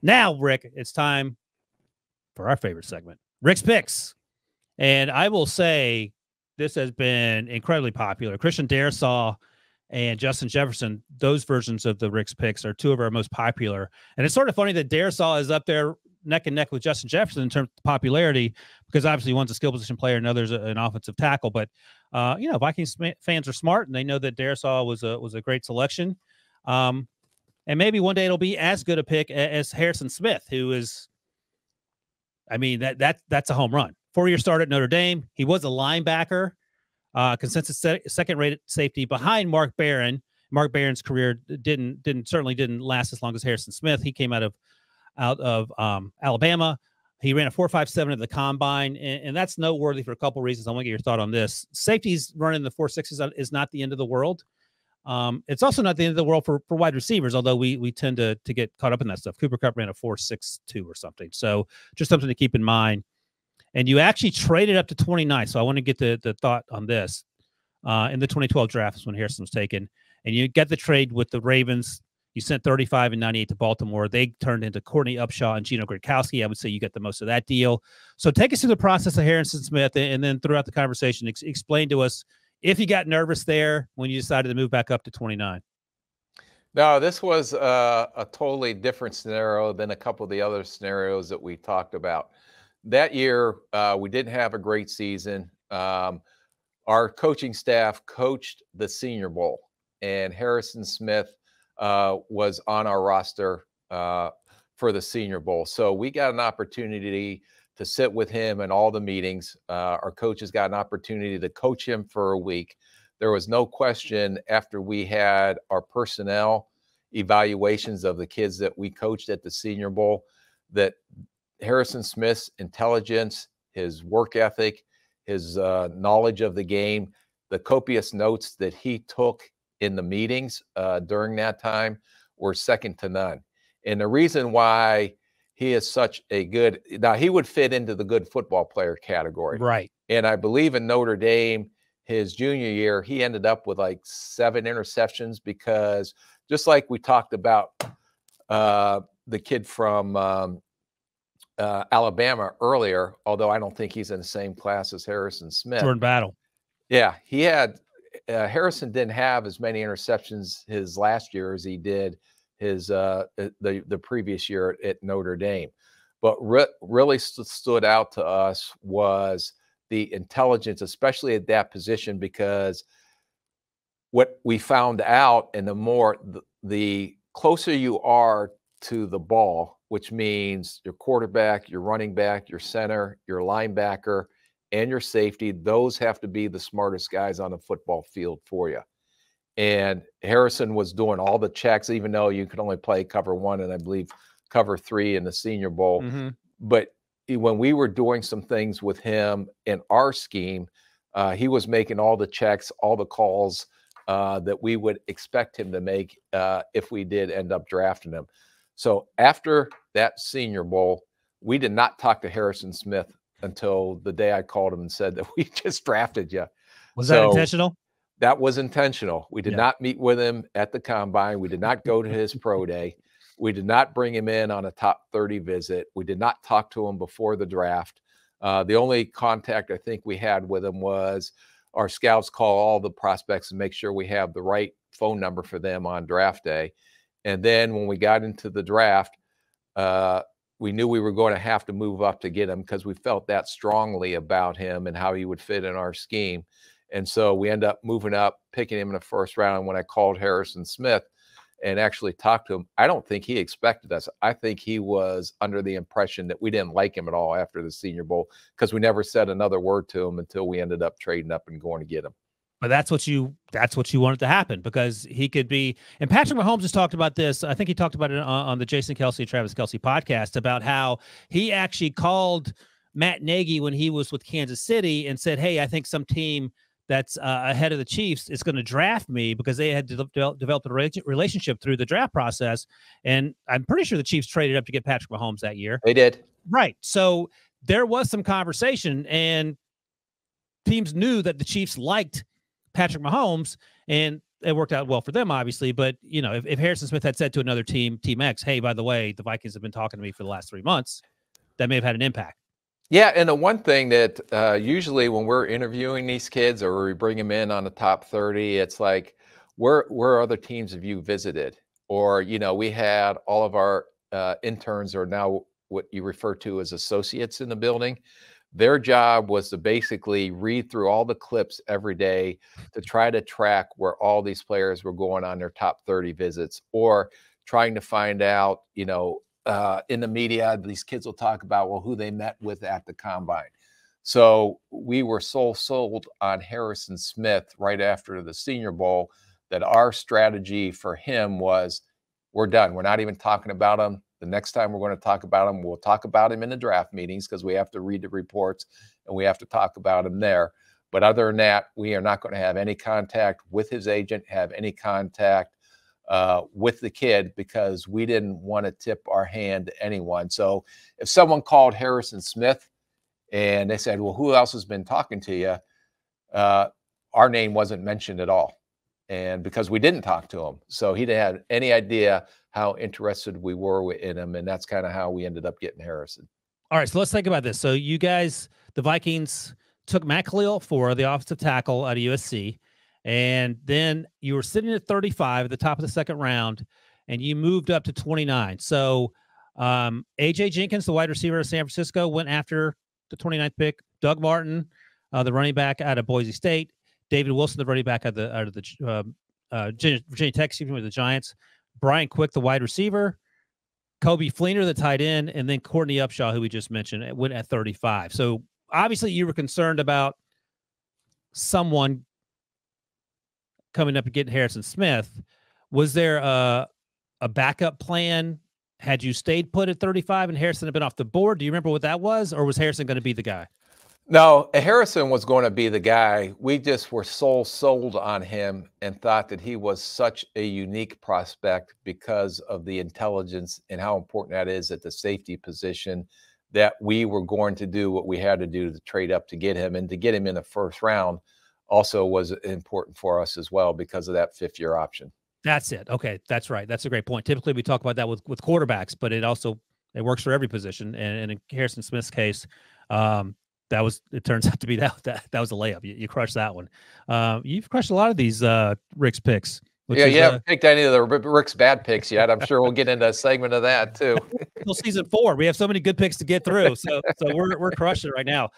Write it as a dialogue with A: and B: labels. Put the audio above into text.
A: Now, Rick, it's time for our favorite segment, Rick's Picks. And I will say this has been incredibly popular. Christian Darrisaw and Justin Jefferson, those versions of the Rick's Picks are two of our most popular. And it's sort of funny that Darrisaw is up there neck and neck with Justin Jefferson in terms of popularity, because obviously one's a skill position player and other's an offensive tackle. But, Vikings fans are smart, and they know that Darrisaw was a great selection. And maybe one day it'll be as good a pick as Harrison Smith, who is, that's a home run. 4-year starter at Notre Dame. He was a linebacker, consensus second-rated safety behind Mark Barron. Mark Barron's career certainly didn't last as long as Harrison Smith. He came out of Alabama. He ran a 4.57 at the combine, and that's noteworthy for a couple reasons. I want to get your thought on this. Safeties running the 4.6s is not the end of the world. It's also not the end of the world for wide receivers, although we tend to get caught up in that stuff. Cooper Kupp ran a 4.62 or something. So just something to keep in mind. And you actually traded up to 29. So I want to get the thought on this. In the 2012 draft is when Harrison was taken. And you get the trade with the Ravens. You sent 35 and 98 to Baltimore. They turned into Courtney Upshaw and Gino Gradkowski. I would say you get the most of that deal. So take us through the process of Harrison Smith, and then throughout the conversation, explain to us if you got nervous there when you decided to move back up to 29.
B: No, this was a totally different scenario than a couple of the other scenarios that we talked about. That year, we didn't have a great season. Our coaching staff coached the Senior Bowl, and Harrison Smith was on our roster for the Senior Bowl. So we got an opportunity to sit with him in all the meetings. Our coaches got an opportunity to coach him for a week. There was no question after we had our personnel evaluations of the kids that we coached at the Senior Bowl that Harrison Smith's intelligence, his work ethic, his knowledge of the game, the copious notes that he took in the meetings during that time were second to none. And the reason why he is such a good, now he would fit into the good football player category.
A: Right.
B: And I believe in Notre Dame, his junior year, he ended up with like 7 interceptions because just like we talked about the kid from Alabama earlier, although I don't think he's in the same class as Harrison Smith.
A: Jordan Battle.
B: Yeah, he had Harrison didn't have as many interceptions his last year as he did his the previous year at Notre Dame. But really stood out to us was the intelligence, especially at that position, because what we found out, and the closer you are to the ball, which means your quarterback, your running back, your center, your linebacker, and your safety, those have to be the smartest guys on the football field for you. And Harrison was doing all the checks, even though you could only play cover 1 and I believe cover 3 in the Senior Bowl.
A: Mm-hmm.
B: But when we were doing some things with him in our scheme, he was making all the checks, all the calls that we would expect him to make if we did end up drafting him. So after that Senior Bowl, we did not talk to Harrison Smith until the day I called him and said that we just drafted you.
A: Was that intentional?
B: That was intentional. We did not meet with him at the combine. We did not go to his pro day. We did not bring him in on a top 30 visit. We did not talk to him before the draft. The only contact I think we had with him was our scouts call all the prospects and make sure we have the right phone number for them on draft day. And then when we got into the draft, we knew we were going to have to move up to get him because we felt that strongly about him and how he would fit in our scheme. And so we end up moving up, picking him in the first round. And when I called Harrison Smith and actually talked to him, I don't think he expected us. I think he was under the impression that we didn't like him at all after the Senior Bowl because we never said another word to him until we ended up trading up and going to get him.
A: But that's what you wanted to happen, because he could be. And Patrick Mahomes has talked about this. I think he talked about it on the Jason Kelce, Travis Kelce podcast about how he actually called Matt Nagy when he was with Kansas City and said, "Hey, I think some team that's ahead of the Chiefs is going to draft me," because they had developed a relationship through the draft process. And I'm pretty sure the Chiefs traded up to get Patrick Mahomes that year.
B: They did.
A: Right. So there was some conversation, and teams knew that the Chiefs liked Patrick Mahomes. And it worked out well for them, obviously. But you know, if Harrison Smith had said to another team, Team X, hey, by the way, the Vikings have been talking to me for the last 3 months, that may have had an impact.
B: Yeah, and the one thing that usually when we're interviewing these kids or we bring them in on the top 30, it's like, where other teams have you visited? Or, you know, we had all of our interns are now what you refer to as associates in the building. Their job was to basically read through all the clips every day to try to track where all these players were going on their top 30 visits, or trying to find out, you know, in the media, these kids will talk about, well, who they met with at the combine. So we were sold on Harrison Smith right after the Senior Bowl that our strategy for him was, we're done. We're not even talking about him. The next time we're going to talk about him, we'll talk about him in the draft meetings because we have to read the reports and we have to talk about him there. But other than that, we are not going to have any contact with his agent, have any contact with the kid, because we didn't want to tip our hand to anyone. So if someone called Harrison Smith and they said, well, who else has been talking to you? Our name wasn't mentioned at all. And because we didn't talk to him. So he didn't have any idea how interested we were in him. And that's kind of how we ended up getting Harrison.
A: All right, so let's think about this. So you guys, the Vikings, took Matt Khalil for the offensive tackle out of USC. And then you were sitting at 35 at the top of the second round, and you moved up to 29. So A.J. Jenkins, the wide receiver of San Francisco, went after the 29th pick. Doug Martin, the running back out of Boise State. David Wilson, the running back out of the Virginia Tech, excuse me, with the Giants. Brian Quick, the wide receiver. Kobe Fleener, the tight end. And then Courtney Upshaw, who we just mentioned, went at 35. So obviously you were concerned about someone coming up and getting Harrison Smith. Was there a backup plan had you stayed put at 35 and Harrison had been off the board? Do you remember what that was? Or was Harrison going to be the guy?
B: No, Harrison was going to be the guy. We just were sold on him and thought that he was such a unique prospect because of the intelligence and how important that is at the safety position, that we were going to do what we had to do to trade up to get him. And to get him in the first round also was important for us as well because of that fifth-year option.
A: That's it. Okay, that's right. That's a great point. Typically, we talk about that with quarterbacks, but it works for every position. And in Harrison Smith's case, it turns out to be that was a layup. You crushed that one. You've crushed a lot of these Rick's picks.
B: Yeah, you haven't picked any of the Rick's bad picks yet. I'm sure we'll get into a segment of that too.
A: Until season 4, we have so many good picks to get through. So we're crushing it right now.